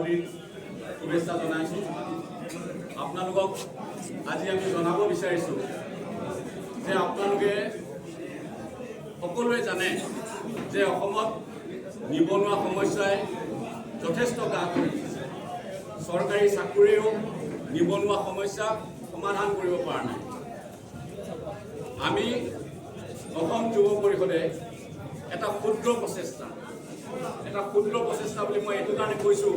বৰদিন শুভেচ্ছা জনাইছোঁ। আপোনালোকক আজি আমি জনাব বিচাৰিছোঁ যে আপোনালোকে সকলোৱে জানে যে অসমত নিবনুৱা সমস্যাই যথেষ্ট গা কৰি উঠিছে। চৰকাৰী চাকৰিয়েও নিবনুৱা সমস্যাক সমাধান কৰিব পৰা নাই। আমি অসম যুৱ পৰিষদে এটা ক্ষুদ্ৰ প্ৰচেষ্টা বুলি মই এইটো কাৰণে কৈছোঁ,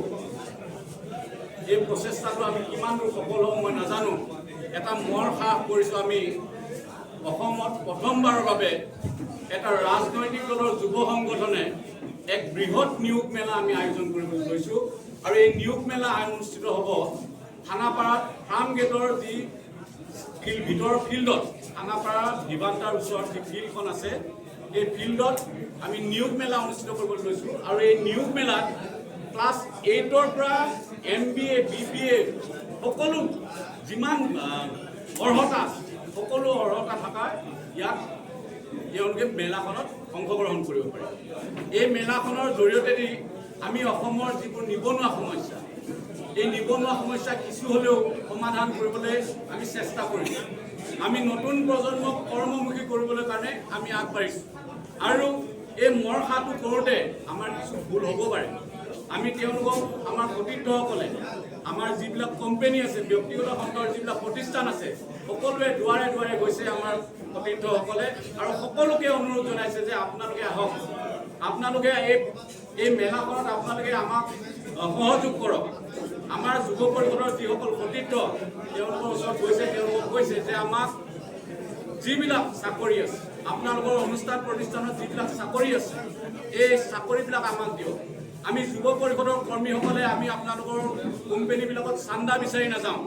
এই প্ৰচেষ্টাটো আমি কিমান দূৰ সফল হওঁ মই নাজানো। এটা মৰ সাহ কৰিছোঁ আমি অসমত প্ৰথমবাৰৰ বাবে এটা ৰাজনৈতিক দলৰ যুৱ সংগঠনে এক বৃহৎ নিয়োগ মেলা আমি আয়োজন কৰিবলৈ লৈছোঁ। আৰু এই নিয়োগ মেলা অনুষ্ঠিত হ'ব থানাপাৰাত ফাৰ্ম গেটৰ যি ভিতৰৰ ফিল্ডত, থানাপাৰা ভিভান্তাৰ ওচৰত যি ফিল্ডখন আছে, এই ফিল্ডত আমি নিয়োগ মেলা অনুষ্ঠিত কৰিবলৈ লৈছোঁ। আৰু এই নিয়োগ মেলাত ক্লাছ 8ৰ পৰা MBA BBA সকলো যিমান অৰ্হতা সকলো অৰ্হতা থকা ইয়াত তেওঁলোকে মেলাখনত অংশগ্ৰহণ কৰিব পাৰে। এই মেলাখনৰ জৰিয়তে আমি অসমৰ যিবোৰ নিবনুৱা সমস্যা, এই নিবনুৱা সমস্যা কিছু হ'লেও সমাধান কৰিবলৈ আমি চেষ্টা কৰিছোঁ। আমি নতুন প্ৰজন্মক কৰ্মমুখী কৰিবলৈ কাৰণে আমি আগবাঢ়িছোঁ। আৰু এই মৰসাটো কৰোঁতে আমাৰ কিছু ভুল হ'ব পাৰে। আমি তেওঁলোকক আমাৰ সতীৰ্থসকলে, আমাৰ যিবিলাক কোম্পানী আছে, ব্যক্তিগত খণ্ডৰ যিবিলাক প্ৰতিষ্ঠান আছে, সকলোৱে দুৱাৰে দুৱাৰে গৈছে আমাৰ সতীৰ্থসকলে আৰু সকলোকে অনুৰোধ জনাইছে যে আপোনালোকে আহক, আপোনালোকে এই মেলাখনত আপোনালোকে আমাক সহযোগ কৰক। আমাৰ যুৱ পৰিষদৰ যিসকল সতীৰ্থ তেওঁলোকৰ ওচৰত গৈছে, তেওঁলোকক কৈছে যে আমাক যিবিলাক চাকৰি আছে, আপোনালোকৰ অনুষ্ঠান প্ৰতিষ্ঠানত যিবিলাক চাকৰি আছে, এই চাকৰিবিলাক আমাক দিয়ক। আমি যুৱ পৰিষদৰ কৰ্মীসকলে আমি আপোনালোকৰ কোম্পানীবিলাকত চান্দা বিচাৰি নাযাওঁ।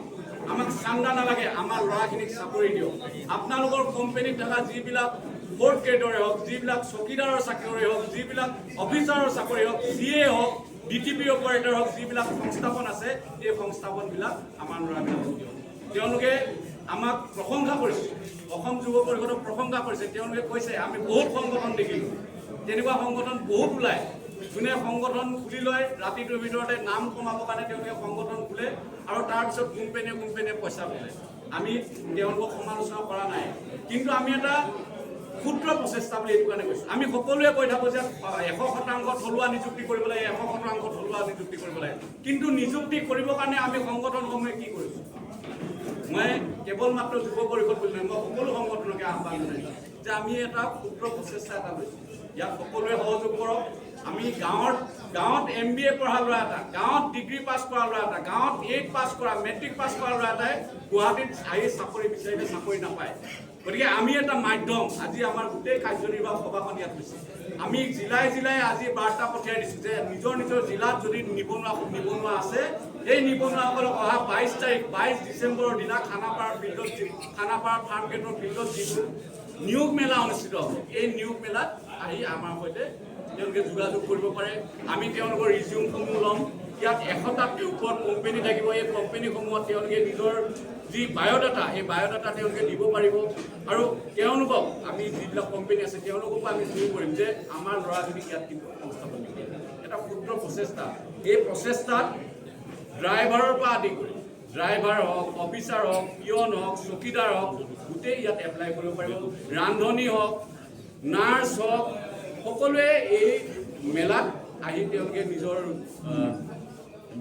আমাক চান্দা নালাগে, আমাৰ ল'ৰাখিনিক চাকৰি দিয়ক। আপোনালোকৰ কোম্পানীত থকা যিবিলাক 4th গ্ৰেডৰে হওক, যিবিলাক চকীদাৰৰ চাকৰি হওক, যিবিলাক অফিচাৰৰ চাকৰি হওক, CA হওক, DTP অপাৰেটৰ হওক, যিবিলাক সংস্থাপন আছে, এই সংস্থাপনবিলাক আমাৰ ল'ৰাবিলাকক দিয়ক। তেওঁলোকে আমাক প্ৰশংসা কৰিছে, অসম যুৱ পৰিষদক প্ৰশংসা কৰিছে। তেওঁলোকে কৈছে আমি বহুত সংগঠন দেখিলোঁ, তেনেকুৱা সংগঠন বহুত ওলায়, যোনে সংগঠন খুলি লয়, ৰাতিটোৰ ভিতৰতে নাম কমাবৰ কাৰণে তেওঁলোকে সংগঠন খোলে আৰু তাৰপিছত কোম্পানীয়ে পইচা পায়। আমি তেওঁলোকক সমালোচনা কৰা নাই, কিন্তু আমি এটা ক্ষুদ্ৰ প্ৰচেষ্টা বুলি এইটো কাৰণে কৈছোঁ। আমি সকলোৱে কৈ থাকোঁ যে 100% থলুৱা নিযুক্তি কৰিব লাগে, 100% থলুৱা নিযুক্তি কৰিব লাগে, কিন্তু নিযুক্তি কৰিবৰ কাৰণে আমি সংগঠনসমূহে কি কৰিছোঁ? মই কেৱল মাত্ৰ যুৱ পৰিষদ বুলি নহয়, মই সকলো সংগঠনকে আহ্বান জনাইছোঁ যে আমি এটা ক্ষুদ্ৰ প্ৰচেষ্টা এটা লৈছোঁ। ইয়াত সকলোৱে সহযোগ কৰক। আমি গাঁৱত MBA পঢ়া ল'ৰা এটা, গাঁৱত ডিগ্ৰী পাছ কৰা ল'ৰা এটা, গাঁৱত 8 পাছ কৰা, মেট্ৰিক পাছ কৰা ল'ৰা এটাই গুৱাহাটীত আহি চাকৰি বিচাৰিলে চাকৰি নাপায়। গতিকে আমি এটা মাধ্যম, আজি আমাৰ গোটেই কাৰ্যনিৰ্বাহক সভাখন ইয়াত হৈছে। আমি জিলাই আজি বাৰ্তা পঠিয়াই দিছোঁ যে নিজৰ জিলাত যদি নিবনুৱা আছে, এই নিবনুৱাসকলক অহা 22 ডিচেম্বৰৰ দিনা খানাপাৰা ফাৰ্ম গেটৰ ফিল্ডত যিটো নিয়োগ মেলা অনুষ্ঠিত হ'ব, এই নিয়োগ মেলাত আহি আমাৰ সৈতে তেওঁলোকে যোগাযোগ কৰিব পাৰে। আমি তেওঁলোকৰ ৰিজিউমসমূহ ল'ম। ইয়াত 100টাতকৈ ওপৰত কোম্পানী থাকিব। এই কোম্পানীসমূহত তেওঁলোকে নিজৰ যি বায়'ডাটা, এই বায়'ডাটা তেওঁলোকে দিব পাৰিব। আৰু তেওঁলোকক আমি যিবিলাক কোম্পানী আছে তেওঁলোককো আমি জোৰ কৰিম যে আমাৰ ল'ৰাখিনিক ইয়াত কিন্তু সংস্থাপন দিব। এটা ক্ষুদ্ৰ প্ৰচেষ্টা। এই প্ৰচেষ্টাত ড্ৰাইভাৰৰ পৰা আদি কৰি, ড্ৰাইভাৰ হওক, অফিচাৰ হওক, পিয়ন হওক, চকীদাৰ হওক, গোটেই ইয়াত এপ্লাই কৰিব পাৰিব। ৰান্ধনি হওক, নাৰ্ছ হওক, সকলোৱে এই মেলাত আহি তেওঁলোকে নিজৰ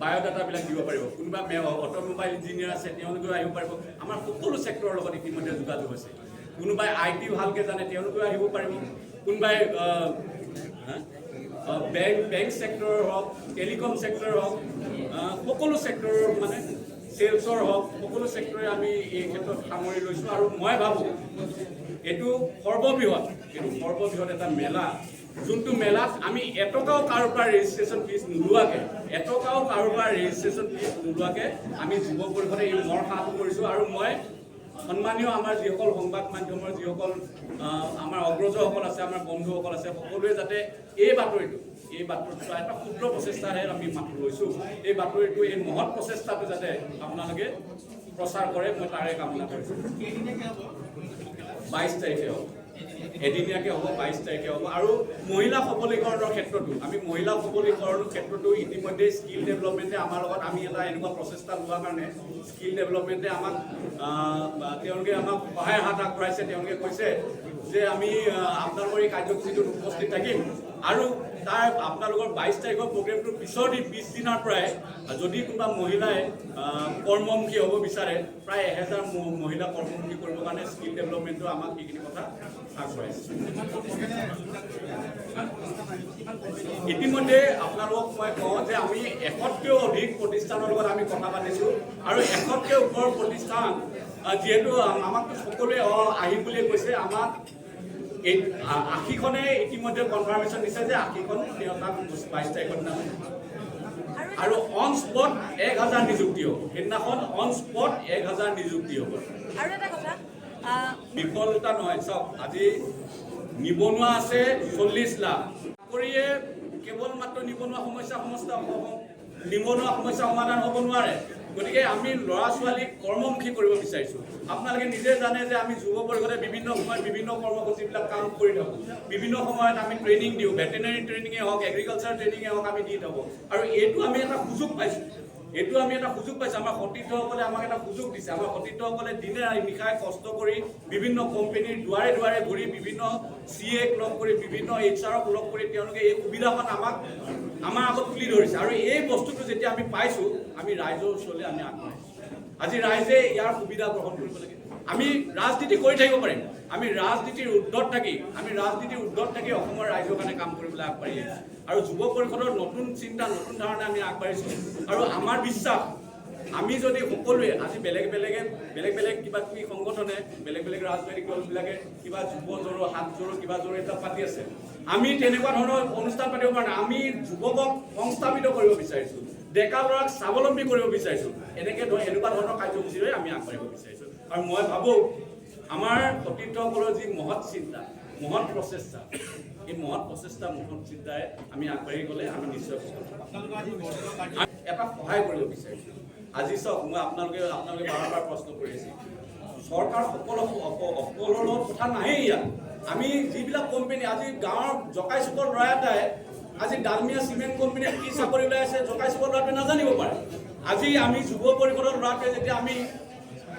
বায়'ডাটাবিলাক দিব পাৰিব। কোনোবা অট'মোবাইল ইঞ্জিনিয়াৰ আছে, তেওঁলোকেও আহিব পাৰিব। আমাৰ সকলো ছেক্টৰৰ লগত ইতিমধ্যে যোগাযোগ হৈছে। কোনোবাই IT ভালকৈ জানে, তেওঁলোকেও আহিব পাৰিব। কোনোবাই বেংক ছেক্টৰৰ হওক, টেলিকম ছেক্টৰ হওক, সকলো ছেক্টৰৰ মানে চেলছৰ হওক, সকলো ছেক্টৰে আমি এই ক্ষেত্ৰত সামৰি লৈছোঁ। আৰু মই ভাবোঁ এইটো সৰ্ববৃহৎ এটা মেলা, যোনটো মেলাত আমি এটকাও কাৰোবাৰ পৰা ৰেজিষ্ট্ৰেশ্যন ফিজ নোলোৱাকৈ, আমি যুৱ পৰিষদে এই মৰসাহটো কৰিছোঁ। আৰু মই সন্মানীয় আমাৰ যিসকল সংবাদ মাধ্যমৰ যিসকল আমাৰ অগ্ৰজসকল আছে, আমাৰ বন্ধুসকল আছে, সকলোৱে যাতে এই বাতৰিটো এটা ক্ষুদ্ৰ প্ৰচেষ্টাৰে আমি মাথো লৈছোঁ, এই বাতৰিটো, এই মহৎ প্ৰচেষ্টাটো যাতে আপোনালোকে প্ৰচাৰ কৰে, মই তাৰে কামনা কৰিছোঁ। 22 তাৰিখে হ'ব। এদিনীয়াকৈ হ'ব, 22 তাৰিখে হ'ব। আৰু মহিলা সবলীকৰণৰ ক্ষেত্ৰতো আমি মহিলা সবলীকৰণৰ ক্ষেত্ৰতো ইতিমধ্যে স্কিল ডেভেলপমেণ্টে আমাৰ লগত আমি এটা এনেকুৱা প্ৰচেষ্টা লোৱাৰ কাৰণে স্কিল ডেভেলপমেণ্টে আমাক তেওঁলোকে আমাক সহায় হাত আগবঢ়াইছে। তেওঁলোকে কৈছে যে আমি আপোনালোকৰ এই কাৰ্যসূচীটোত উপস্থিত থাকিম আৰু তাৰ আপোনালোকৰ 22 তাৰিখৰ প্ৰগ্ৰেমটোৰ পিছৰ 20 দিনৰ পৰাই যদি কোনোবা মহিলাই কৰ্মমুখী হ'ব বিচাৰে, প্ৰায় 1000 মহিলা কৰ্মমুখী কৰিবৰ কাৰণে স্কিল ডেভেলপমেণ্টটো আমাক সেইখিনি কথা আগবঢ়াইছে। ইতিমধ্যে আপোনালোকক মই কওঁ যে আমি 100তকৈও অধিক প্ৰতিষ্ঠানৰ লগত আমি কথা পাতিছোঁ আৰু 100তকৈ ওপৰ প্ৰতিষ্ঠান যিহেতু আমাকতো সকলোৱে আহিম বুলিয়ে কৈছে। আমাক 80খনে ইতিমধ্যে কনফাৰ্মেশ্যন দিছে যে 80খন তাত 22 তাৰিখৰ দিনা আৰু অন স্পট 1000 নিযুক্তি হ'ব। সেইদিনাখন অন স্পট 1000 নিযুক্তি হ'ব। আৰু এটা কথা বিফলতা নহয়, চাওক আজি নিবনুৱা আছে 40 লাখ। চাকৰিয়ে কেৱল মাত্ৰ নিবনুৱা সমস্যা সমাধান হ'ব নোৱাৰে। গতিকে আমি ল'ৰা ছোৱালীক কৰ্মমুখী কৰিব বিচাৰিছোঁ। আপোনালোকে নিজে জানে যে আমি যুৱ পৰিষদে বিভিন্ন সময়ত বিভিন্ন কৰ্মসূচীবিলাক কাম কৰি থাকোঁ। বিভিন্ন সময়ত আমি ট্ৰেইনিং দিওঁ, ভেটেনেৰী ট্ৰেইনিঙে হওক, এগ্ৰিকালচাৰ ট্ৰেইনিঙে হওক, আমি দি থাকোঁ। আৰু এইটো আমি এটা সুযোগ পাইছোঁ। আমাৰ সতীৰ্থসকলে আমাক এটা সুযোগ দিছে। আমাৰ সতীৰ্থসকলে দিনে নিশাই কষ্ট কৰি বিভিন্ন কোম্পানীৰ দুৱাৰে দুৱাৰে ঘূৰি বিভিন্ন CAক লগ কৰি বিভিন্ন HRক লগ কৰি তেওঁলোকে এই সুবিধাখন আমাৰ আগত তুলি ধৰিছে। আৰু এই বস্তুটো যেতিয়া আমি পাইছোঁ, আমি ৰাইজৰ ওচৰলৈ আমি আগবাঢ়িছোঁ। আজি ৰাইজে ইয়াৰ সুবিধা গ্ৰহণ কৰিব লাগে। আমি ৰাজনীতি কৰি থাকিব পাৰিম। আমি ৰাজনীতিৰ ঊৰ্ধত থাকি অসমৰ ৰাইজৰ কাৰণে কাম কৰিবলৈ আগবাঢ়ি আহিছোঁ। আৰু যুৱ পৰিষদৰ নতুন চিন্তা, নতুন ধাৰণা আমি আগবাঢ়িছোঁ। আৰু আমাৰ বিশ্বাস, আমি যদি সকলোৱে আজি বেলেগ বেলেগ কিবা কিবি সংগঠনে, বেলেগ ৰাজনৈতিক দলবিলাকে কিবা যুৱ জোৰো, হাত জোৰো, কিবা জোৰো এটা পাতি আছে। আমি তেনেকুৱা ধৰণৰ অনুষ্ঠান পাতিব পৰা নাই। আমি যুৱকক সংস্থাপিত কৰিব বিচাৰিছোঁ, ডেকা ল'ৰাক স্বাৱলম্বী কৰিব বিচাৰিছোঁ। এনেকুৱা ধৰণৰ কাৰ্যসূচীৰে আমি আগবাঢ়িব বিচাৰিছোঁ। আৰু মই ভাবোঁ আমাৰ সতীৰ্থসকলৰ যি মহৎ চিন্তা, মহৎ প্ৰচেষ্টা, এই মহৎ চিন্তাৰে আমি আগবাঢ়ি গ'লে আমি নিশ্চয় এটা সহায় কৰিব বিচাৰিছোঁ। আজি চাওক, মই আপোনালোকে বাৰম্বাৰ প্ৰশ্ন কৰি আছে, চৰকাৰ সকলৰ লগত কথা নাহেই ইয়াত। আমি যিবিলাক কোম্পানী, আজি গাঁৱৰ জকাই চুকৰ ল'ৰা এটাই আজি ডালমিয়া চিমেণ্ট কোম্পানীত কি চাকৰি ওলাই আছে জকাই চুকৰ ল'ৰাটোৱে নাজানিব পাৰে। আজি আমি যুৱ পৰিষদৰ ল'ৰাটোৱে যেতিয়া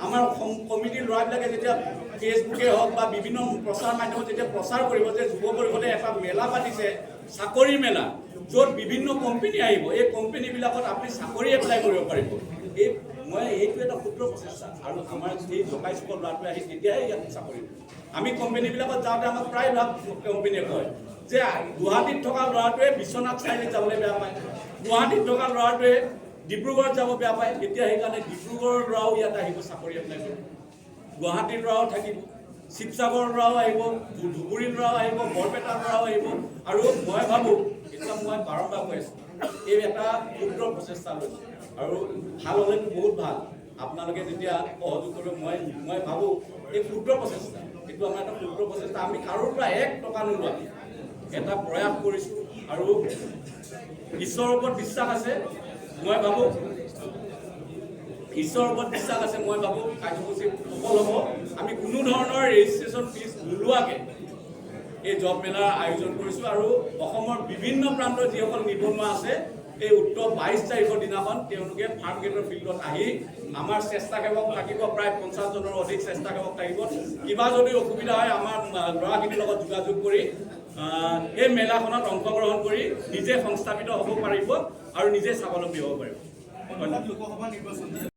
আমাৰ কমিটিৰ ল'ৰাবিলাকে যেতিয়া ফেচবুকে হওক বা বিভিন্ন প্ৰচাৰ মাধ্যমত যেতিয়া প্ৰচাৰ কৰিব যে যুৱ পৰিষদে এটা মেলা পাতিছে, চাকৰি মেলা, য'ত বিভিন্ন কোম্পানী আহিব, এই কোম্পানীবিলাকত আপুনি চাকৰি এপ্লাই কৰিব পাৰিব। এইটো এটা ক্ষুদ্ৰ প্ৰচেষ্টা। আৰু আমাৰ এই জকাই চুকৰ ল'ৰাটোৱে আহি তেতিয়াহে ইয়াত চাকৰি। আমি কোম্পানীবিলাকত যাওঁতে আমাক প্ৰায়ভাগ কোম্পানীয়ে কয় যে গুৱাহাটীত থকা ল'ৰাটোৱে বিশ্বনাথ চাৰিআলিত যাবলৈ বেয়া পায়, গুৱাহাটীত থকা ল'ৰাটোৱে ডিব্ৰুগড়ত যাব বেয়া পায়। এতিয়া সেইকাৰণে ডিব্ৰুগড়ৰ ল'ৰাও ইয়াত আহিব চাকৰি এপ্লাই কৰিব, গুৱাহাটীৰ ল'ৰাও থাকিব, শিৱসাগৰৰ ল'ৰাও আহিব, ধুবুৰীৰ ল'ৰাও আহিব, বৰপেটাৰ ল'ৰাও আহিব। আৰু মই ভাবোঁ, এতিয়া মই বাৰম্বাৰ কৈ আছোঁ, এই এটা ক্ষুদ্ৰ প্ৰচেষ্টা লৈছোঁ। আৰু ভাল হ'লেতো বহুত ভাল। আপোনালোকে যেতিয়া সহযোগ কৰিব, মই ভাবোঁ এই ক্ষুদ্ৰ প্ৰচেষ্টা, এইটো আমাৰ এটা ক্ষুদ্ৰ প্ৰচেষ্টা। আমি কাৰোৰ পৰা 1 টকা নোলোৱাকৈ এটা প্ৰয়াস কৰিছোঁ। আৰু ঈশ্বৰৰ ওপৰত বিশ্বাস আছে। মই ভাবোঁ কাৰ্যসূচী সফল হ'ব। আমি কোনো ধৰণৰ ৰেজিষ্ট্ৰেশ্যন ফিজ নোলোৱাকৈ এই জব মেলাৰ আয়োজন কৰিছোঁ। আৰু অসমৰ বিভিন্ন প্ৰান্তৰ যিসকল নিবনুৱা আছে, এই উত্তৰ 22 তাৰিখৰ দিনাখন তেওঁলোকে ফাৰ্ম গেটৰ ফিল্ডত আহি আমাৰ স্বেচ্ছাসেৱক থাকিব, প্ৰায় 50জনৰ অধিক স্বেচ্ছাসেৱক থাকিব। কিবা যদি অসুবিধা হয় আমাৰ ল'ৰাখিনিৰ লগত যোগাযোগ কৰি এই মেলাখনত অংশগ্ৰহণ কৰি নিজে সংস্থাপিত হ'ব পাৰিব আৰু নিজে স্বাৱলম্বী হ'ব পাৰিব।